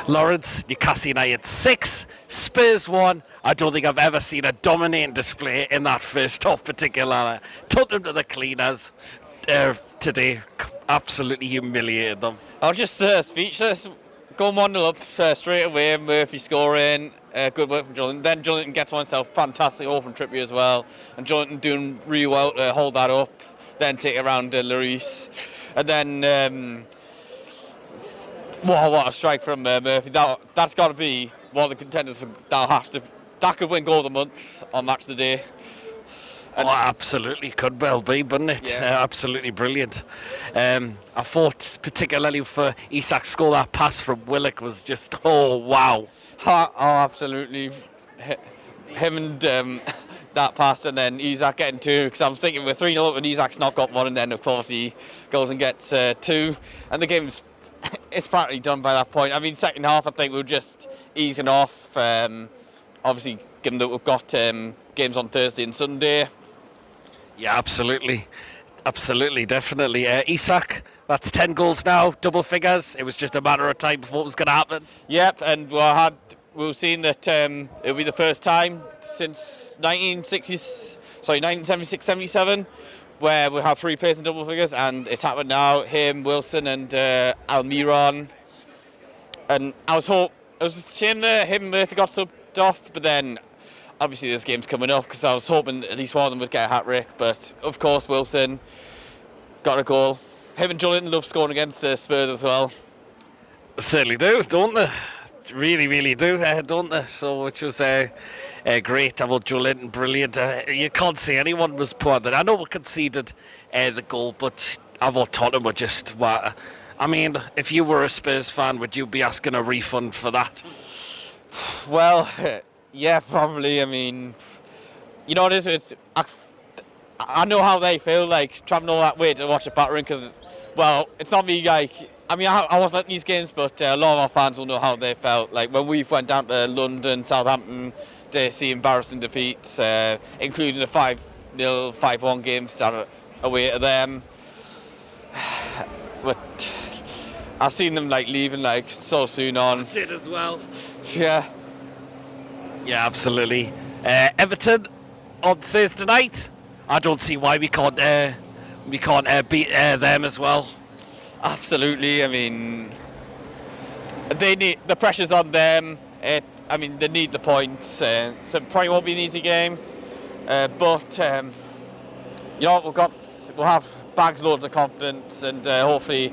Lawrence, Newcastle United 6, Spurs 1. I don't think I've ever seen a dominating display in that first half particularly. Took them to the cleaners today. Absolutely humiliated them. I was just speechless. Going 1-0 up straight away, Murphy scoring, good work from Jolinton. Then Jolinton gets one himself, fantastic goal from Trippier as well. And Jolinton doing really well to hold that up, then take it around Lloris. And then, what a strike from Murphy. That's got to be one of the contenders for that could win goal of the month on Match of the Day. And absolutely, could well be, wouldn't it? Yeah. Absolutely brilliant. I thought particularly for Isak score that pass from Willock was just, oh, wow. Oh, absolutely. Him and that pass and then Isak getting two, because I was thinking we're 3-0 up and Isak's not got one, and then of course he goes and gets two. And the game's it's practically done by that point. I mean, second half I think we were just easing off. Obviously, given that we've got games on Thursday and Sunday. Yeah, absolutely. Absolutely, definitely. Isak, that's 10 goals now, double figures. It was just a matter of time before it was going to happen. Yep, and we've seen that it'll be the first time since 1976-77 where we'll have 3 players in double figures, and it's happened now. Him, Wilson and Almiron. And it was a shame that him and Murphy got subbed off, but then obviously this game's coming up because I was hoping at least one of them would get a hat-trick, but of course Wilson got a goal. Him and Jolinton love scoring against Spurs as well. Certainly do, don't they? Really, really do, don't they? So, which was great about Jolinton, brilliant. You can't say anyone was poor. I know we conceded the goal, but I thought Tottenham were just... I mean, if you were a Spurs fan, would you be asking a refund for that? Well, yeah, probably. I mean, you know what it is? I know how they feel, like, travelling all that way to watch a battering, because, well, it's not me, like... I mean, I wasn't at these games, but a lot of our fans will know how they felt. Like, when we went down to London, Southampton, to see embarrassing defeats, including the 5-0, 5-1 games down away to them. But I've seen them, like, leaving, like, so soon on. I did as well. Yeah. Yeah, absolutely. Everton on Thursday night. I don't see why we can't beat them as well. Absolutely. I mean, the pressure's on them. They need the points. So it probably won't be an easy game. But you know, we'll have bags loads of confidence, and hopefully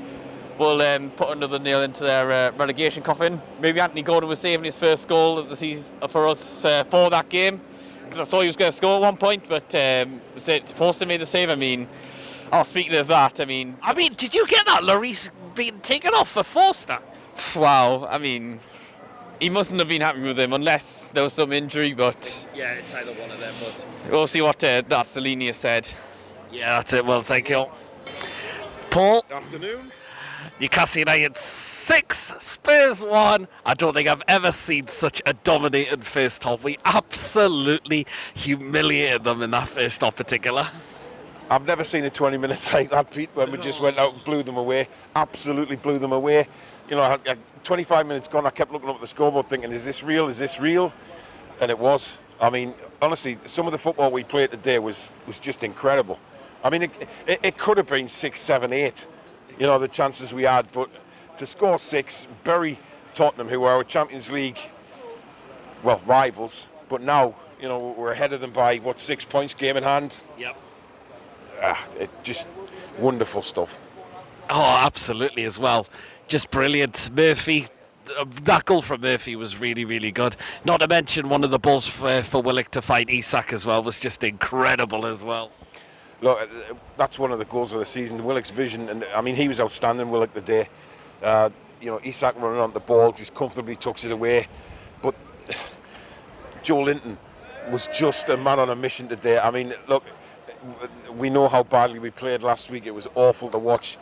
we'll put another nail into their relegation coffin. Maybe Anthony Gordon was saving his first goal of the season for us for that game, because I thought he was going to score at one point, but Forster made the save. I mean, speaking of that, I mean, did you get that? Lloris being taken off for Forster? Wow, I mean, he mustn't have been happy with him unless there was some injury, but... Yeah, it's either one of them, but... We'll see what that Selenia said. Yeah, that's it. Well, thank you. Paul? Afternoon. Newcastle United 6, Spurs 1. I don't think I've ever seen such a dominating first half. We absolutely humiliated them in that first half particular. I've never seen a 20 minutes like that, Pete, when we just went out and blew them away. Absolutely blew them away. You know, 25 minutes gone, I kept looking up at the scoreboard thinking, is this real? Is this real? And it was. I mean, honestly, some of the football we played today was just incredible. I mean, it could have been 6, 7, 8, you know, the chances we had. But to score 6, bury Tottenham, who are our Champions League, well, rivals. But now, you know, we're ahead of them by, 6 points, game in hand? Yep. It just wonderful stuff. Oh, absolutely as well. Just brilliant. Murphy, that goal from Murphy was really, really good. Not to mention one of the balls for Willock to fight Isak as well was just incredible as well. Look, that's one of the goals of the season. Willock's vision, and I mean, he was outstanding, Willock, today. You know, Isak running on the ball, just comfortably tucks it away. But Jolinton was just a man on a mission today. I mean, look, we know how badly we played last week. It was awful to watch.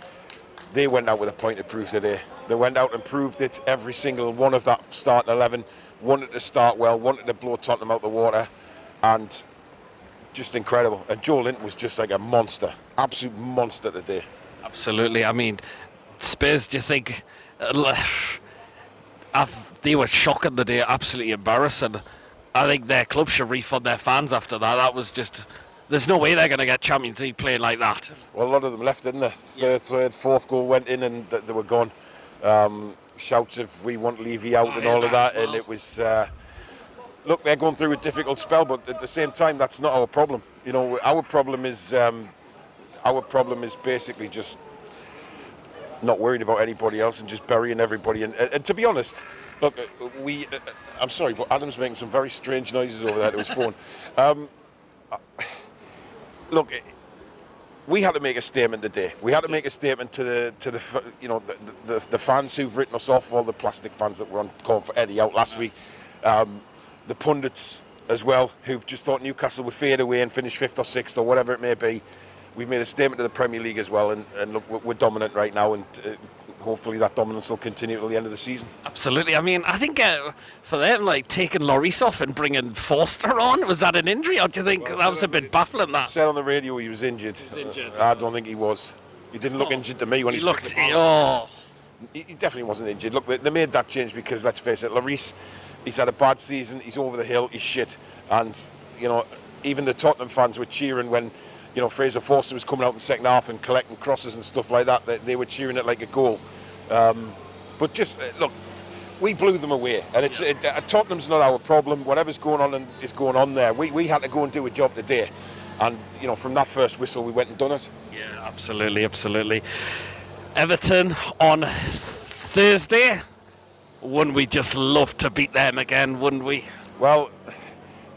They went out with a point of proof today. They went out and proved it. Every single one of that starting 11 wanted to start well, wanted to blow Tottenham out the water, and just incredible. And Jolinton was just like a monster, absolute monster today. Absolutely. I mean, Spurs, do you think They were shocking the day, absolutely embarrassing. I think their club should refund their fans after that. That was just... There's no way they're going to get Champions League playing like that. Well, a lot of them left, didn't they? Third, fourth goal went in and they were gone. Shouts of we want Levy out and all of that, and it was... look, they're going through a difficult spell, but at the same time, that's not our problem. You know, our problem is basically just not worrying about anybody else and just burying everybody. And to be honest, look, I'm sorry, but Adam's making some very strange noises over there to his phone. Look, we had to make a statement today. We had to make a statement to the fans who've written us off, all the plastic fans that were on call for Eddie out last week, the pundits as well, who've just thought Newcastle would fade away and finish 5th or 6th or whatever it may be. We've made a statement to the Premier League as well, and look, we're dominant right now, and hopefully that dominance will continue till the end of the season. Absolutely. I mean, I think for them, like taking Lloris off and bringing Forster on, was that an injury, or do you think that was a bit baffling? That said on the radio he was injured. I don't think he was. He didn't look injured to me when he looked. He definitely wasn't injured. Look, they made that change because, let's face it, Lloris, he's had a bad season. He's over the hill. He's shit. And you know, even the Tottenham fans were cheering when, you know, Fraser Forster was coming out in the second half and collecting crosses and stuff like that. They were cheering it like a goal. But just look, we blew them away, and Tottenham's not our problem. Whatever's going on is going on there. We had to go and do a job today, and you know, from that first whistle, we went and done it. Yeah, absolutely. Everton on Thursday. Wouldn't we just love to beat them again? Wouldn't we? Well,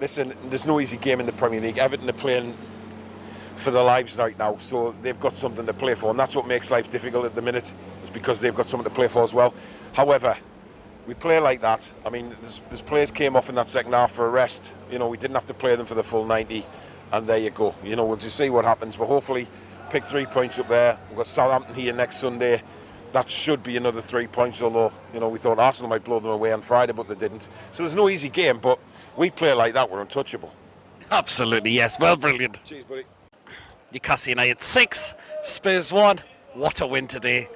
listen, there's no easy game in the Premier League. Everton are playing for their lives right now, so they've got something to play for, and that's what makes life difficult at the minute, is because they've got something to play for as well. However, we play like that. I mean, there's players came off in that second half for a rest. You know, we didn't have to play them for the full 90, and there you go. You know, we'll just see what happens, but hopefully pick 3 points up there. We've got Southampton here next Sunday. That should be another 3 points, although, you know, we thought Arsenal might blow them away on Friday, but they didn't. So there's no easy game, but we play like that, we're untouchable. Absolutely, yes. Well, brilliant. Cheers, buddy. Newcastle United 6, Spurs 1. What a win today.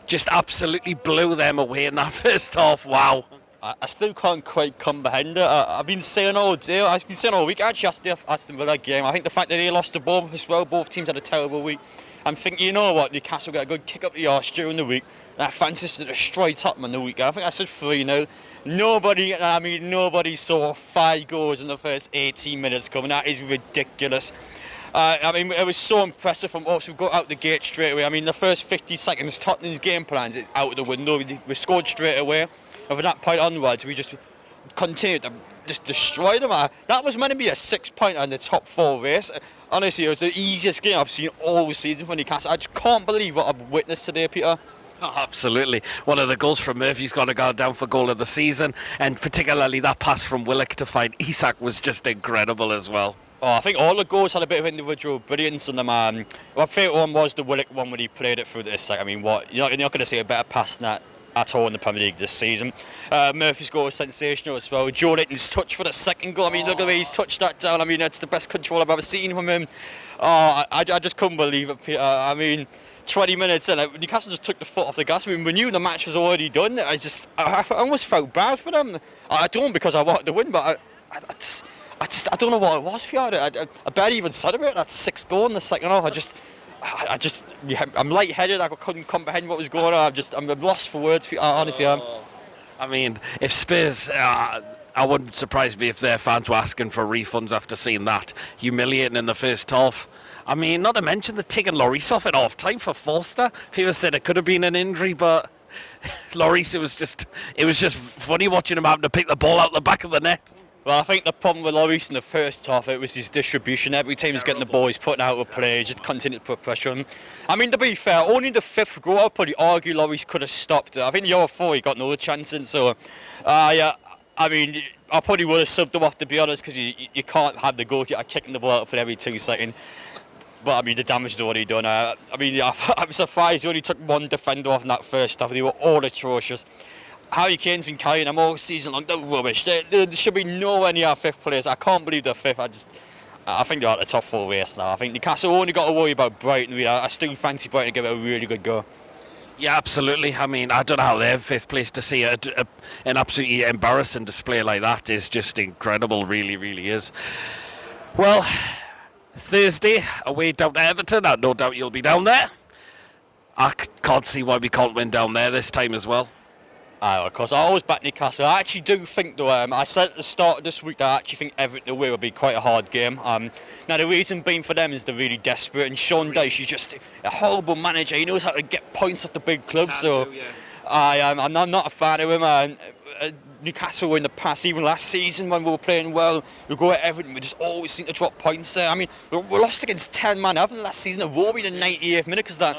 Just absolutely blew them away in that first half. Wow. I still can't quite comprehend it. I've been saying all day, I've been saying all week, actually, after the Aston Villa game, I think the fact that they lost the ball as well, both teams had a terrible week. I'm thinking, you know what, Newcastle got a good kick up the arse during the week, and I fancy to destroy Tottenham in the week. I think I said 3-0. Nobody saw 5 goals in the first 18 minutes coming. That is ridiculous. I mean, it was so impressive from us. We got out the gate straight away. I mean, the first 50 seconds, Tottenham's game plans is out of the window. We scored straight away, and from that point onwards, we just continued to just destroy them. That was meant to be a 6-pointer in the top 4 race. Honestly, it was the easiest game I've seen all season for Newcastle. I just can't believe what I've witnessed today, Peter. Oh, absolutely. One of the goals from Murphy's got to go down for goal of the season, and particularly that pass from Willock to find Isak was just incredible as well. Oh, I think all the goals had a bit of individual brilliance in them. My favourite one was the Willock one when he played it through this. I mean, you're not going to see a better pass than that at all in the Premier League this season. Murphy's goal was sensational as well. Joe Linton's touch for the second goal. I mean, look at the way he's touched that down. I mean, it's the best control I've ever seen from him. Oh, I just couldn't believe it, Peter. I mean, 20 minutes in, Newcastle just took the foot off the gas. I mean, we knew the match was already done. I almost felt bad for them. I don't, because I wanted to win, but I don't know what it was, Peter. I barely even celebrated that 6th goal in the second half. I'm lightheaded. I couldn't comprehend what was going on. I'm lost for words, Peter. Honestly, I mean, if Spurs, I wouldn't surprise me if their fans were asking for refunds after seeing that humiliating in the first half. I mean, not to mention the taking Lloris off at half time for Forster. People said it could have been an injury, but Lloris, it was just funny watching him having to pick the ball out the back of the net. Well, I think the problem with Lloris in the first half, it was his distribution. Every time he's getting the ball, he's putting out a play, just continued to put pressure on him. I mean, to be fair, only the 5th goal, I'd probably argue Lloris could have stopped it. I think the other 4, he got no chance in, so, yeah, I mean, I probably would have subbed him off, to be honest, because you can't have the goalkeeper kicking the ball out of play every 2 seconds. But, I mean, the damage is already done. I mean, I'm surprised he only took 1 defender off in that first half. They were all atrocious. Harry Kane's been carrying them all season long. They're rubbish. There should be nowhere near 5th place. I can't believe they're 5th. I think they're at the top 4 race now. I think Newcastle only got to worry about Brighton. I still fancy Brighton to give it a really good go. Yeah, absolutely. I mean, I don't know how they're fifth place. To see an absolutely embarrassing display like that is just incredible, really, really is. Well, Thursday, away down to Everton. I no doubt you'll be down there. I can't see why we can't win down there this time as well. Of course, I always back Newcastle. I actually do think, though, I said at the start of this week that I actually think Everton away will be quite a hard game. Now, the reason being for them is they're really desperate, and Sean Dyche is just a horrible manager. He knows how to get points at the big clubs, I'm not a fan of him. Newcastle in the past, even last season when we were playing well, we go at Everton, we just always seem to drop points there. I mean, we lost against 10 man, haven't we, last season? A row in the 98th minute because that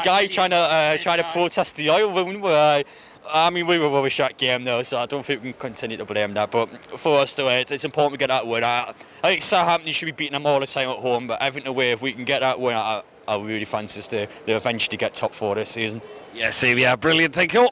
guy trying to protest the oil wound. I mean, we were rubbish that game though, so I don't think we can continue to blame that. But for us, though, it's important we get that win. I think Southampton should be beating them all the time at home, but Everton away, if we can get that win, I really fancy us to eventually get top 4 this season. Yeah, same, yeah, brilliant, thank you.